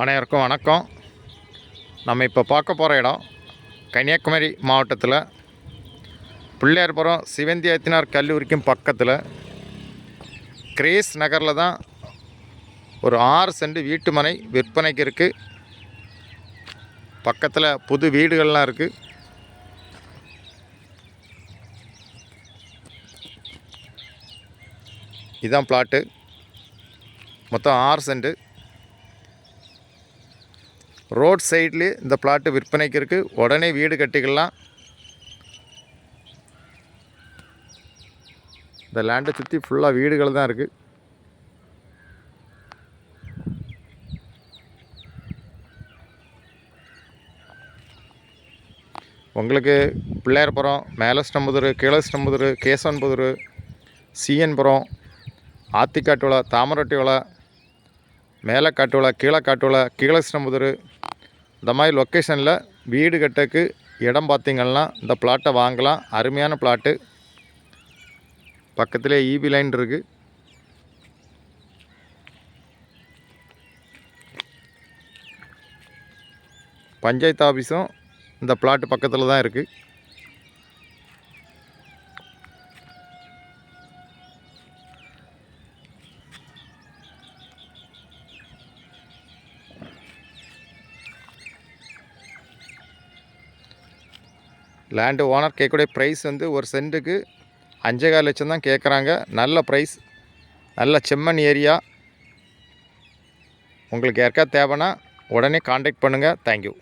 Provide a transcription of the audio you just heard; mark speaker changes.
Speaker 1: அனைவருக்கும் வணக்கம். நம்ம இப்போ பார்க்க போகிற இடம் கன்னியாகுமரி மாவட்டத்தில் பிள்ளையார்புரம் சிவந்தி ஆதித்தனார் கல்லூரிக்கும் பக்கத்தில் கிரேஸ் நகரில் தான் ஒரு 6 சென்ட் வீட்டு மனை விற்பனைக்கு இருக்குது. பக்கத்தில் புது வீடுகள்லாம் இருக்குது. இதுதான் பிளாட்டு. மொத்தம் 6 சென்ட். ரோட் சைட்லேயே இந்த பிளாட்டு விற்பனைக்கு இருக்குது. உடனே வீடு கட்டிக்கலாம். இந்த லேண்டை சுற்றி ஃபுல்லாக வீடுகள் தான் இருக்குது. உங்களுக்கு பிள்ளையார்புரம், மேலஸ்டம்புதூர், கீழஸ்டம்புதூர், கேசவன்புதூர், சிஎன்புரம், ஆத்திக்காட்டுவலை, தாமரொட்டிவலை, மேலக்காட்டுவலை, கீழக்காட்டுவலை, கீழஸ்டம்புதூர் இந்த மாதிரி லொக்கேஷனில் வீடு கட்டக்கு இடம் பார்த்திங்கன்னா இந்த பிளாட்டை வாங்கலாம். அருமையான பிளாட்டு. பக்கத்திலே ஈபி லைன் இருக்குது. பஞ்சாயத்து ஆஃபீஸும் இந்த பிளாட்டு பக்கத்தில் தான் இருக்குது. லேண்டு ஓனர் கேட்கக்கூடிய ப்ரைஸ் வந்து ஒரு சென்ட்டுக்கு 5.25 லட்சம் தான் கேட்குறாங்க. நல்ல ப்ரைஸ், நல்ல செம்மண் ஏரியா. உங்களுக்கு யாருக்கா தேவைன்னா உடனே கான்டாக்ட் பண்ணுங்கள். தேங்க்யூ.